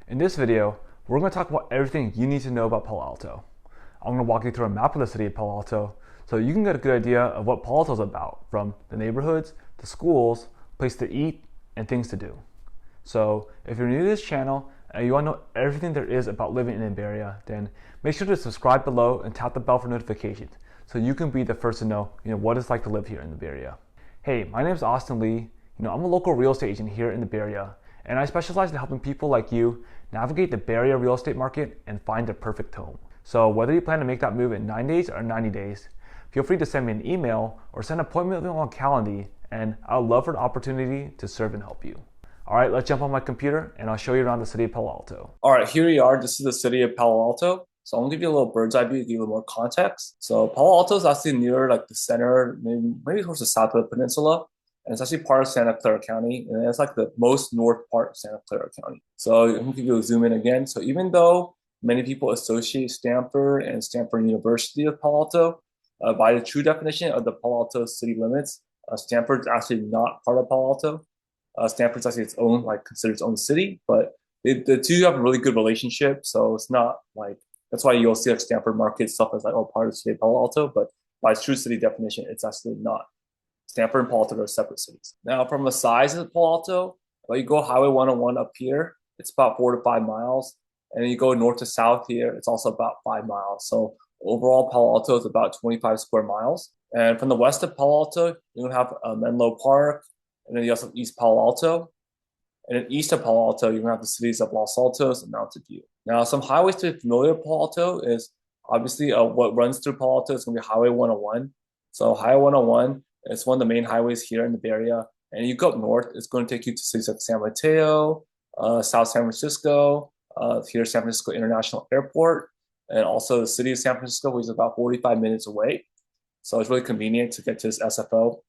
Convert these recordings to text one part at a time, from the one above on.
In this video, we're going to talk about everything you need to know about Palo Alto. I'm going to walk you through a map of the city of Palo Alto so you can get a good idea of what Palo Alto is about, from the neighborhoods, the schools, place to eat, and things to do. So if you're new to this channel and you want to know everything there is about living in the Bay Area, then make sure to subscribe below and tap the bell for notifications so you can be the first to know what it's like to live here in the Bay Area. Hey, my name is Austin Lee. I'm a local real estate agent here in the Bay Area, and I specialize in helping people like you navigate the Bay Area real estate market and find their perfect home. So whether you plan to make that move in 9 days or 90 days, feel free to send me an email or send an appointment with me on Calendly, and I'd love for the opportunity to serve and help you. All right, let's jump on my computer and I'll show you around the city of Palo Alto. All right, here we are. This is the city of Palo Alto. So I'm gonna give you a little bird's eye view, give you a little more context. So Palo Alto is actually near like the center, maybe towards the south of the peninsula. And it's actually part of Santa Clara County. And it's like the most north part of Santa Clara County. So I'm gonna give you a zoom in again. So even though many people associate Stanford and Stanford University with Palo Alto, by the true definition of the Palo Alto city limits, Stanford's actually not part of Palo Alto. Stanford's actually its own, like considered its own city, but the two have a really good relationship. So it's not like, that's why you'll see like Stanford Market stuff as like, oh, part of the city of Palo Alto, but by its true city definition, it's actually not. Stanford and Palo Alto are separate cities. Now, from the size of Palo Alto, you go Highway 101 up here, it's about 4 to 5 miles. And then you go north to south here, it's also about 5 miles. So overall, Palo Alto is about 25 square miles. And from the west of Palo Alto, you're gonna have Menlo Park, and then you also have East Palo Alto. And then east of Palo Alto, you're gonna have the cities of Los Altos and Mountain View. Now, some highways to be familiar with Palo Alto is obviously what runs through Palo Alto is gonna be Highway 101. So Highway 101, it's one of the main highways here in the Bay Area. And you go up north, it's going to take you to cities like San Mateo, South San Francisco, here San Francisco International Airport, and also the city of San Francisco, which is about 45 minutes away. So it's really convenient to get to this SFO.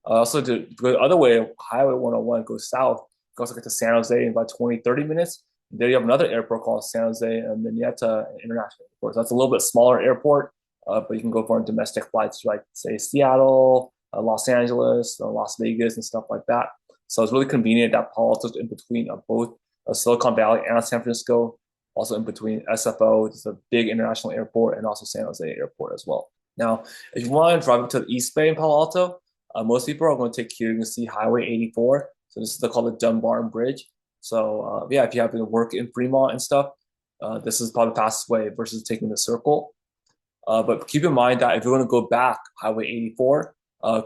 Also, to go the other way, Highway 101 goes south, goes to San Jose in about 20, 30 minutes. There you have another airport called San Jose Mineta International Airport. So that's a little bit smaller airport, but you can go for domestic flights like, say, Seattle, Los Angeles, Las Vegas, and stuff like that. So it's really convenient that Palo Alto's in between both Silicon Valley and San Francisco, also in between SFO, which is a big international airport, and also San Jose Airport as well. Now, if you want to drive up to the East Bay in Palo Alto, most people are going to take here. You can see Highway 84. So this is called the Dunbar Bridge. So yeah, if you have to work in Fremont and stuff, this is probably the fastest way versus taking the circle. But keep in mind that if you're going to go back Highway 84,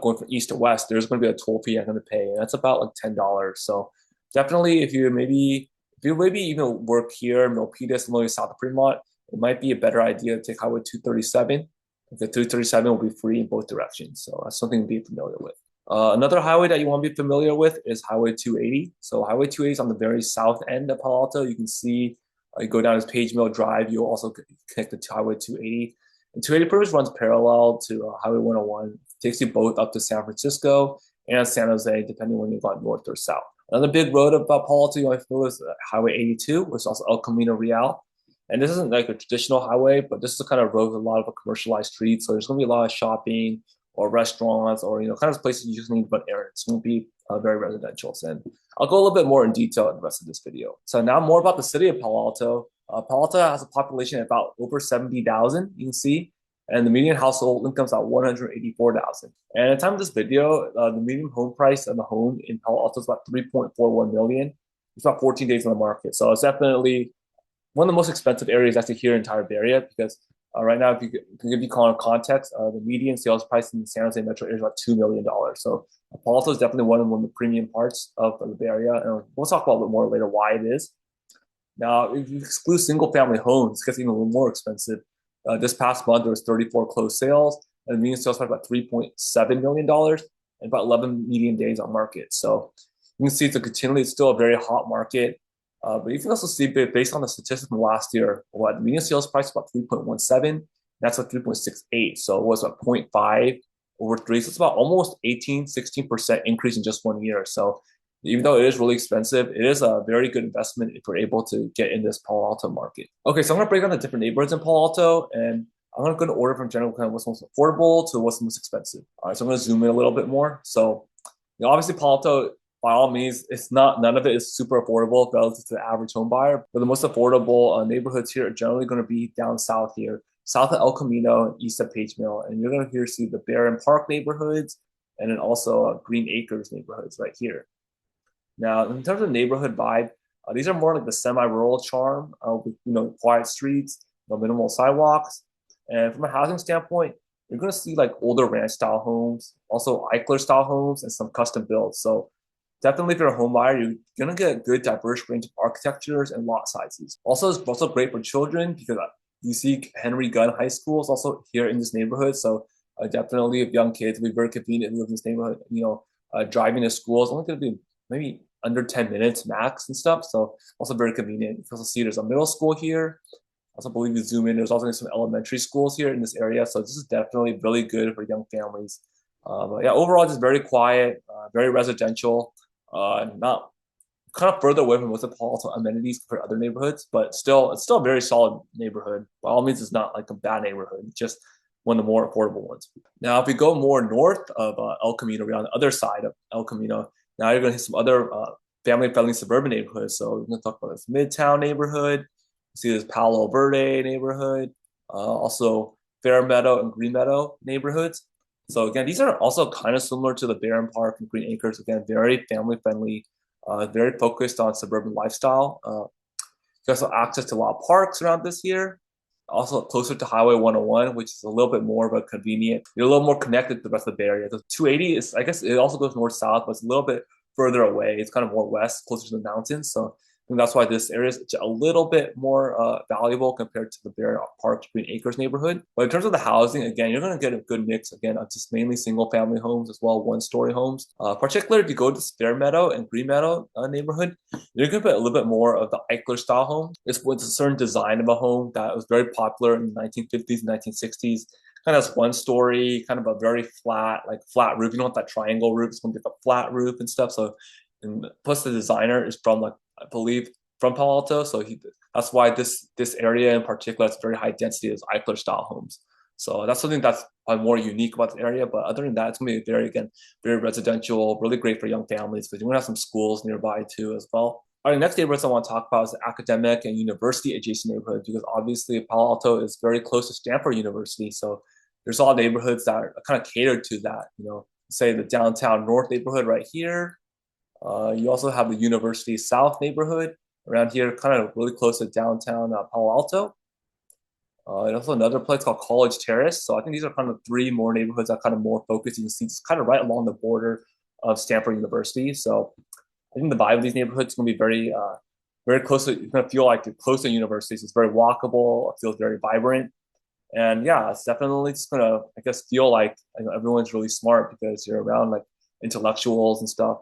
going from east to west, there's going to be a toll fee you're going to pay, and that's about like $10. So definitely, if you maybe even work here, Milpitas, maybe south of Fremont, it might be a better idea to take Highway 237. The 237 will be free in both directions, so that's something to be familiar with. Another highway that you want to be familiar with is Highway 280. So Highway 280 is on the very south end of Palo Alto. You can see you go down this Page Mill Drive. You'll also connect to Highway 280. And 280 pretty much runs parallel to Highway 101. It takes you both up to San Francisco and San Jose, depending when you go north or south. Another big road about Palo Alto you want to follow is Highway 82, which is also El Camino Real. And this isn't like a traditional highway, but this is the kind of road with a lot of commercialized streets. So there's going to be a lot of shopping or restaurants or, kind of places you just need to run errands. It's going to be very residential. And I'll go a little bit more in detail in the rest of this video. So now more about the city of Palo Alto. Palo Alto has a population of about over 70,000, you can see. And the median household income is about 184,000. And at the time of this video, the median home price of the home in Palo Alto is about 3.41 million. It's about 14 days on the market. So it's definitely one of the most expensive areas actually here in the entire Bay Area, because right now, if you give you context, the median sales price in the San Jose metro area is about $2 million. So Palo Alto is definitely one of the premium parts of the Bay Area, and we'll talk about a little bit more later why it is. Now, if you exclude single-family homes, it gets even a little more expensive. This past month, there was 34 closed sales, and the median sales price about $3.7 million, and about 11 median days on market. So you can see it's still a very hot market. But you can also see, based on the statistics from last year, the median sales price was about 3.17. That's like 3.68. So it was about 0.5 over 3. So it's about almost 16% increase in just 1 year. So even though it is really expensive, it is a very good investment if you're able to get in this Palo Alto market. Okay, so I'm going to break down the different neighborhoods in Palo Alto, and I'm going to go in order from general kind of what's most affordable to what's most expensive. All right, so I'm going to zoom in a little bit more. So obviously Palo Alto by all means, it's not none of it is super affordable relative to the average home buyer. But the most affordable neighborhoods here are generally going to be down south here, south of El Camino and east of Page Mill, and you're going to here see the Barron Park neighborhoods, and then also Green Acres neighborhoods right here. Now, in terms of neighborhood vibe, these are more like the semi-rural charm with quiet streets, minimal sidewalks, and from a housing standpoint, you're going to see like older ranch style homes, also Eichler style homes, and some custom builds. So definitely, if you're a home buyer, you're gonna get a good diverse range of architectures and lot sizes. Also, it's also great for children because you see Henry Gunn High School is also here in this neighborhood. So definitely, if young kids, it'll be very convenient to live in this neighborhood. Driving to school is only gonna be maybe under 10 minutes max and stuff. So also very convenient. You can also see there's a middle school here. I also believe you zoom in, there's also some elementary schools here in this area. So this is definitely really good for young families. But yeah, overall, just very quiet, very residential, not kind of further away from most of Palo Alto amenities compared to other neighborhoods, but it's still a very solid neighborhood. By all means, it's not like a bad neighborhood, it's just one of the more affordable ones. Now, if we go more north of El Camino, we're on the other side of El Camino. Now you're going to hit some other family-friendly suburban neighborhoods. So we're going to talk about this Midtown neighborhood. See this Palo Verde neighborhood, also Fairmeadow and Green Meadow neighborhoods. So again, these are also kind of similar to the Barron Park and Green Acres. Again, very family friendly, very focused on suburban lifestyle. You also have access to a lot of parks around this here. Also closer to Highway 101, which is a little bit more of a convenient. You're a little more connected to the rest of the Bay Area. The 280 is, I guess, it also goes north south, but it's a little bit further away. It's kind of more west, closer to the mountains. So and that's why this area is a little bit more valuable compared to the Barron Park Green Acres neighborhood. But in terms of the housing, again, you're going to get a good mix, again, of just mainly single-family homes as well, one-story homes. Particularly if you go to Fairmeadow and Green Meadow neighborhood, you're going to get a little bit more of the Eichler-style home. It's with a certain design of a home that was very popular in the 1950s and 1960s. Kind of one story, kind of a very flat roof. You don't want that triangle roof. It's going to be like a flat roof and stuff. So, and plus the designer is from I believe from Palo Alto, so that's why this area in particular has very high density as Eichler style homes. So that's something that's more unique about the area. But other than that, it's gonna be very residential, really great for young families because you're gonna have some schools nearby too as well. All right, next neighborhoods I want to talk about is the academic and university adjacent neighborhoods because obviously Palo Alto is very close to Stanford University, so there's a lot of neighborhoods that are kind of catered to that. Say the downtown north neighborhood right here. You also have the University South neighborhood around here, kind of really close to downtown Palo Alto. And also another place called College Terrace. So I think these are kind of three more neighborhoods that are kind of more focused. You can see it's kind of right along the border of Stanford University. So I think the vibe of these neighborhoods is going to be very close. You're going to feel like you're close to universities. It's very walkable. It feels very vibrant. And yeah, it's definitely just going to, I guess, feel like everyone's really smart because you're around like intellectuals and stuff.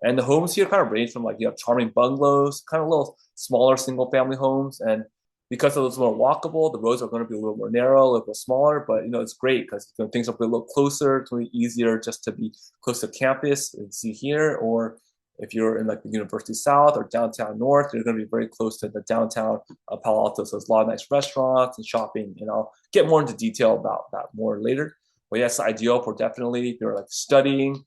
And the homes here kind of range from you have charming bungalows, kind of little smaller single family homes. And because it's more walkable, the roads are going to be a little more narrow, a little bit smaller, but it's great because things are a little closer. It's really easier just to be close to campus and see here. Or if you're in the University South or downtown North, you're going to be very close to the downtown Palo Alto. So there's a lot of nice restaurants and shopping. And I'll get more into detail about that more later. But yes, ideal for definitely if you're studying.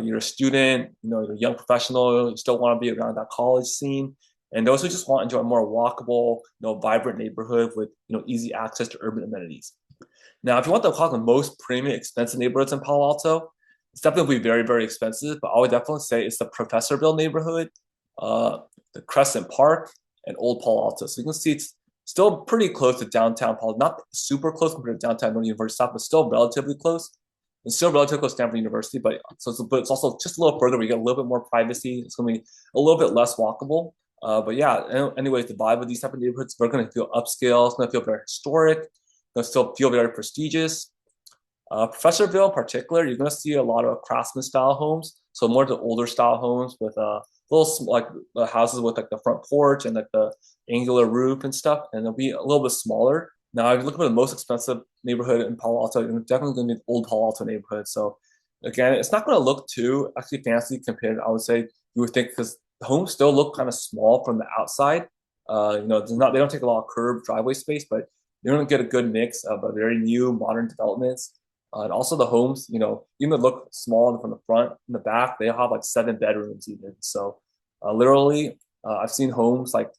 You're a student, you're a young professional, you still want to be around that college scene. And those who just want to enjoy a more walkable, vibrant neighborhood with, easy access to urban amenities. Now, if you want to call the most premium expensive neighborhoods in Palo Alto, it's definitely very, very expensive, but I would definitely say it's the Professorville neighborhood, the Crescent Park, and Old Palo Alto. So you can see it's still pretty close to downtown Palo, not super close compared to downtown Northern University South, but still relatively close. It's still relatively close to Stanford University, but it's also just a little further. We get a little bit more privacy. It's going to be a little bit less walkable. But yeah, anyways, the vibe of these type of neighborhoods, we're going to feel upscale. It's going to feel very historic. It's going to still feel very prestigious. Professorville in particular, you're going to see a lot of craftsman style homes. So more of the older style homes with little the houses with the front porch and the angular roof and stuff. And they'll be a little bit smaller. Now, if you look at the most expensive neighborhood in Palo Alto, you're definitely going to be the Old Palo Alto neighborhood. So again, it's not going to look too actually fancy compared, I would say, you would think, because the homes still look kind of small from the outside. They don't take a lot of curb driveway space, but you're going to get a good mix of very new modern developments. And also the homes, even though they look small from the front and the back, they have like 7 bedrooms even. So literally, I've seen homes like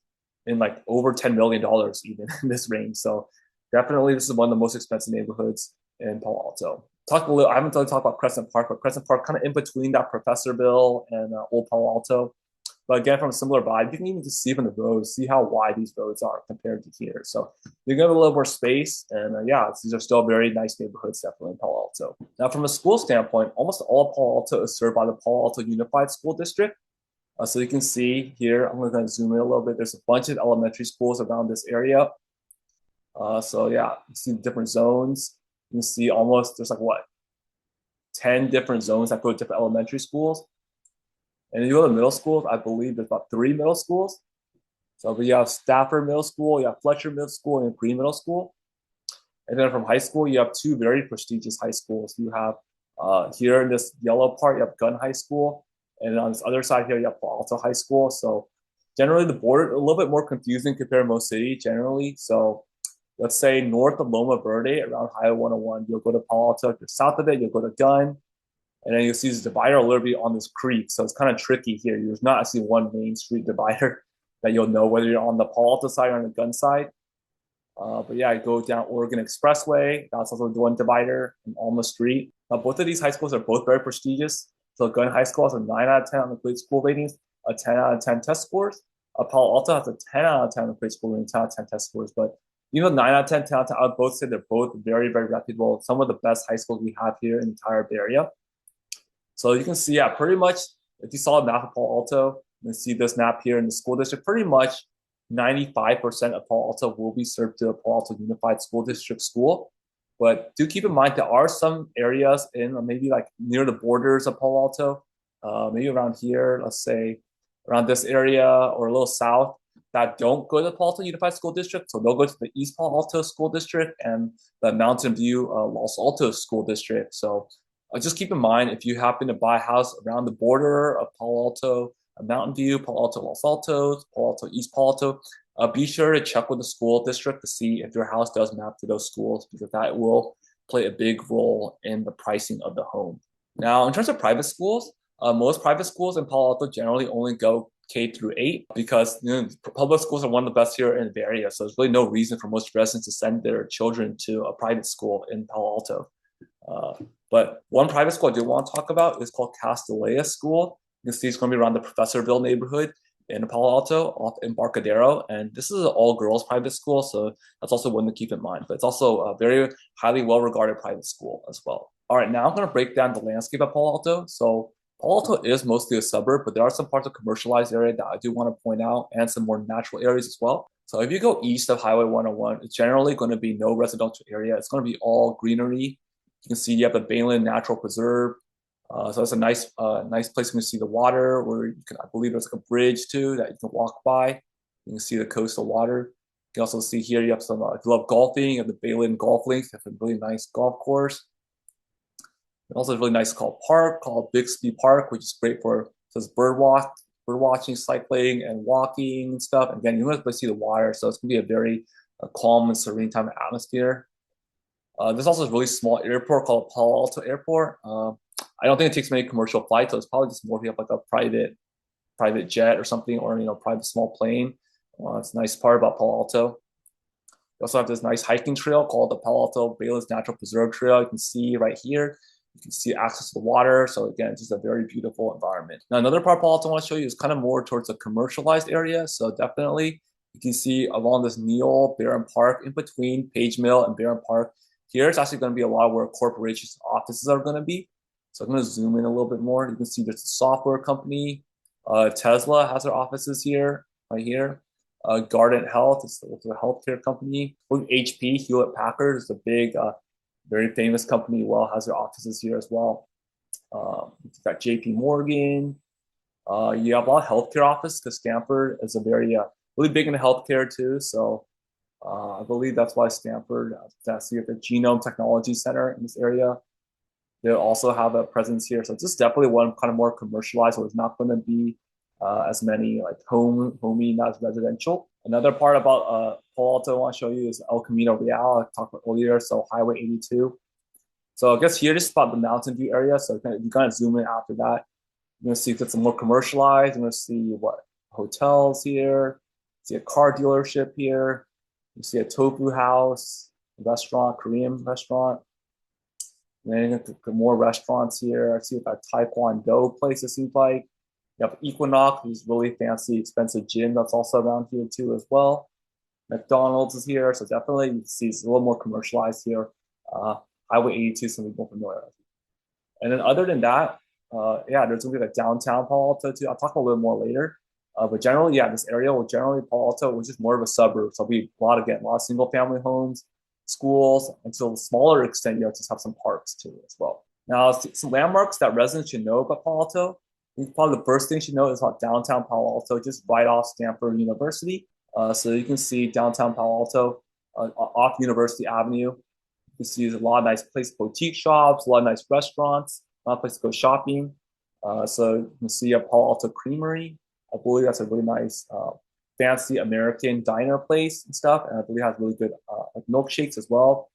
in like over $10 million even in this range. So definitely, this is one of the most expensive neighborhoods in Palo Alto. I haven't really talked about Crescent Park, but Crescent Park kind of in between that Professorville and Old Palo Alto. But again, from a similar vibe, you can even just see from the roads, see how wide these roads are compared to here. So you get a little more space, and yeah, these are still very nice neighborhoods, definitely in Palo Alto. Now, from a school standpoint, almost all of Palo Alto is served by the Palo Alto Unified School District. So you can see here, I'm going to zoom in a little bit. There's a bunch of elementary schools around this area. So yeah, you see different zones. You can see there's like what, 10 different zones that go to different elementary schools. And then you go to middle schools, I believe there's about 3 middle schools. So but you have Stafford Middle School, you have Fletcher Middle School, and Green Middle School. And then from high school, you have 2 very prestigious high schools. You have here in this yellow part, you have Gunn High School. And on this other side here, you have Palo Alto High School. So generally the border, a little bit more confusing compared to most cities generally. So let's say north of Loma Verde around Highway 101, you'll go to Palo Alto. If you're south of it, you'll go to Gunn. And then you'll see this divider literally on this creek. So it's kind of tricky here. There's not actually one main street divider that you'll know whether you're on the Palo Alto side or on the Gunn side. But yeah, I go down Oregon Expressway. That's also the one divider in Alma Street. Now, both of these high schools are both very prestigious. So Gunn High School has a 9 out of 10 on the Great School ratings, a 10 out of 10 test scores. Palo Alto has a 10 out of 10 on the Great School ratings, 10 out of 10 test scores. But even 9 out of 10, 10 out of 10, I would both say they're both very, very reputable. Some of the best high schools we have here in the entire Bay Area. So you can see, yeah, pretty much if you saw a map of Palo Alto, you can see this map here in the school district, pretty much 95% of Palo Alto will be served to a Palo Alto Unified School District school. But do keep in mind there are some areas in maybe like near the borders of Palo Alto, maybe around here, let's say around this area or a little south, that don't go to the Palo Alto Unified School District. So they'll go to the East Palo Alto School District and the Mountain View Los Altos School District. So just keep in mind if you happen to buy a house around the border of Palo Alto, Mountain View, Palo Alto Los Altos, Palo Alto East Palo Alto, be sure to check with the school district to see if your house does map to those schools, because that will play a big role in the pricing of the home. Now, in terms of private schools, most private schools in Palo Alto generally only go K through 8 because public schools are one of the best here in the Bay Area. So there's really no reason for most residents to send their children to a private school in Palo Alto. But one private school I do want to talk about is called Castellea School. You can see it's going to be around the Professorville neighborhood in Palo Alto, off Embarcadero. And this is an all-girls private school, so that's also one to keep in mind. But it's also a very highly well-regarded private school as well. All right, now I'm going to break down the landscape of Palo Alto. So Palo Alto is mostly a suburb, but there are some parts of commercialized area that I do want to point out and some more natural areas as well. So if you go east of Highway 101, it's generally going to be no residential area. It's going to be all greenery. You can see you have the Bayland Natural Preserve. So it's a nice place to see the water, where you can, I believe there's like a bridge too that you can walk by. You can see the coastal water. You can also see here you have some, if you love golfing, you have the Bayland Golf Links. They have a really nice golf course. And also a really nice park called Bixby Park, which is great for bird watching, cycling, and walking and stuff. And again, you want to see the water, so it's gonna be a very calm and serene type of atmosphere. There's also a really small airport called Palo Alto Airport. I don't think it takes many commercial flights, so it's probably just more if you have like a private jet or something, or private small plane. It's a nice part about Palo Alto. We also have this nice hiking trail called the Palo Alto Baylands Natural Preserve Trail. You can see right here. You can see access to the water. So again, it's just a very beautiful environment. Now, another part of Palo Alto I want to show you is kind of more towards the commercialized area. So definitely, you can see along this Neal Barron Park, in between Page Mill and Barron Park, here it's actually going to be a lot where corporations' offices are going to be. So I'm going to zoom in a little bit more. You can see there's a software company. Tesla has their offices here, right here. Guardant Health is a healthcare company. HP, Hewlett Packard is a big, very famous company. Well, has their offices here as well. You've got JP Morgan. You have a lot of healthcare offices because Stanford is a very really big in healthcare too. So I believe that's why Stanford, that's the Genome Technology Center in this area. They also have a presence here. So it's just definitely one kind of more commercialized, so it's not going to be as many like homey, not as residential. Another part about Palo Alto I want to show you is El Camino Real. I talked about earlier. So Highway 82. So I guess here is about the Mountain View area. So you kind of zoom in after that. You're gonna see if it's more commercialized. You're gonna see what hotels here. See a car dealership here. You see a tofu house, restaurant, Korean restaurant. And then you get more restaurants here. I see a Taekwondo place, it seems like. You have Equinox, who's really fancy, expensive gym that's also around here too as well. McDonald's is here, so definitely you can see it's a little more commercialized here. Highway 82, something more familiar with. And then other than that, yeah, there's gonna be like downtown Palo Alto too. I'll talk a little more later. But generally, yeah, this area will generally Palo Alto, which is more of a suburb. So there'll be a lot of single family homes, schools, and to a smaller extent, you just have some parks too as well. Now, some landmarks that residents should know about Palo Alto. I think probably the first thing you should know is about downtown Palo Alto, just right off Stanford University. So you can see downtown Palo Alto off University Avenue. You see a lot of nice places, boutique shops, a lot of nice restaurants, a lot of places to go shopping. So you can see a Palo Alto Creamery. I believe that's a really nice, fancy American diner place and stuff. And I believe it has really good like milkshakes as well.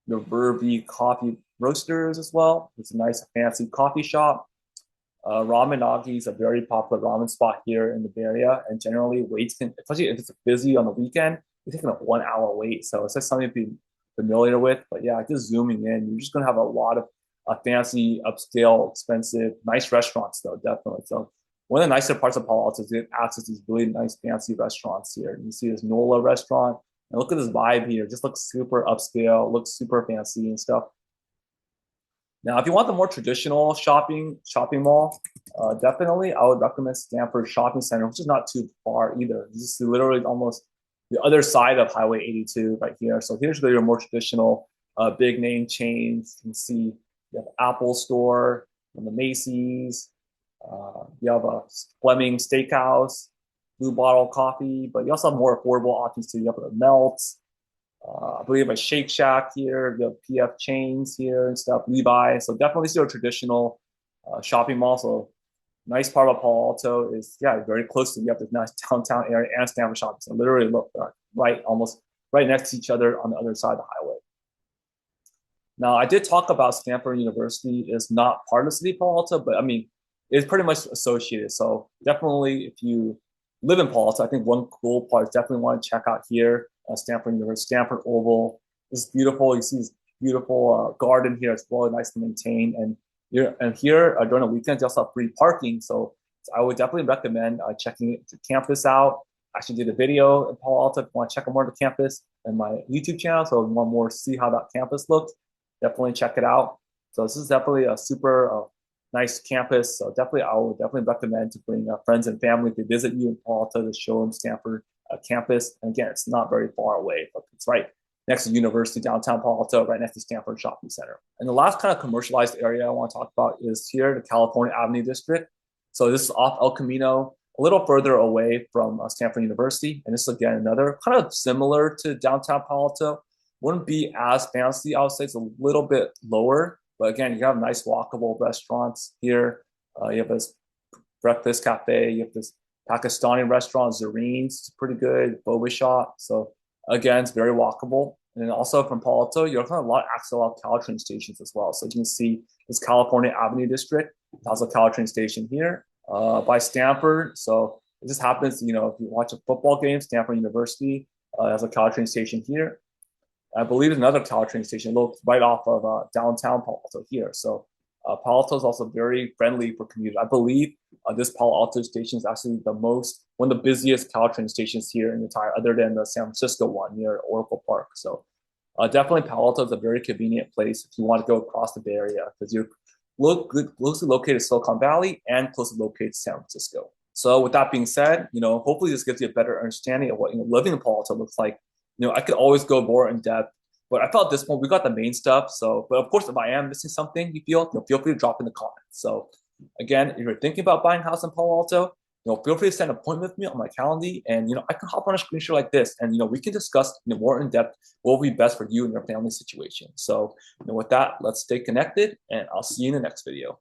The Verve Coffee Roasters as well. It's a nice, fancy coffee shop. Ramen Nagi is a very popular ramen spot here in the Bay Area, and generally waits can, especially if it's busy on the weekend, you're taking a 1 hour wait. So it's just something to be familiar with. But yeah, just zooming in, you're just gonna have a lot of fancy, upscale, expensive, nice restaurants though, definitely. So one of the nicer parts of Palo Alto is it access these really nice, fancy restaurants here. You see this Nola restaurant, and look at this vibe here. It just looks super upscale, looks super fancy and stuff. Now, if you want the more traditional shopping mall, definitely I would recommend Stanford Shopping Center, which is not too far either. This is literally almost the other side of Highway 82 right here. So here's where your more traditional big name chains. You can see you have Apple Store and the Macy's. You have a Fleming Steakhouse, Blue Bottle Coffee, but you also have more affordable options too. You have the Melts. I believe a Shake Shack here, the PF Chains here and stuff, Levi. So definitely still a traditional shopping mall. So nice part of Palo Alto is, yeah, very close to, you have this nice downtown area and Stanford Shopping. So literally look almost right next to each other on the other side of the highway. Now, I did talk about Stanford University is not part of the city of Palo Alto, but I mean, it's pretty much associated. So definitely if you live in Palo Alto, I think one cool part is definitely want to check out here. Stanford University, Stanford Oval. This is beautiful. You see this beautiful garden here. It's really nice to maintain. And here during the weekends, you also have free parking. So I would definitely recommend checking the campus out. I actually did a video in Palo Alto if you want to check out more of the campus and my YouTube channel. So if you want more to see how that campus looks, definitely check it out. So this is definitely a super nice campus. So I would definitely recommend to bring friends and family to visit you in Palo Alto to show them Stanford campus. And again, it's not very far away, but it's right next to University downtown Palo Alto, right next to Stanford Shopping Center. And the last kind of commercialized area I want to talk about is here, the California Avenue District. So this is off El Camino, a little further away from Stanford University. And this is again another kind of similar to downtown Palo Alto. Wouldn't be as fancy, I would say. It's a little bit lower, but again, you have nice walkable restaurants here. You have this breakfast cafe. You have this Pakistani restaurant, Zareen's, it's pretty good, boba shop. So again, it's very walkable. And then also from Palo Alto, you have a lot of access to a lot of Caltrain stations as well. So you can see this California Avenue District. It has a Caltrain station here by Stanford. So it just happens, if you watch a football game, Stanford University has a Caltrain station here. I believe there's another Caltrain station right off of downtown Palo Alto here. So Palo Alto is also very friendly for commuters. I believe this Palo Alto station is actually one of the busiest Caltrain stations here in the entire, other than the San Francisco one near Oracle Park. So definitely Palo Alto is a very convenient place if you want to go across the Bay Area because you're closely located to Silicon Valley and closely located to San Francisco. So with that being said, hopefully this gives you a better understanding of what living in Palo Alto looks like. I could always go more in depth, but I felt this one, we got the main stuff. So, but of course, if I am missing something, feel free to drop in the comments. So again, if you're thinking about buying a house in Palo Alto, feel free to set an appointment with me on my calendar, and I can hop on a screen share like this, and we can discuss more in depth what will be best for you and your family situation. So with that, let's stay connected, and I'll see you in the next video.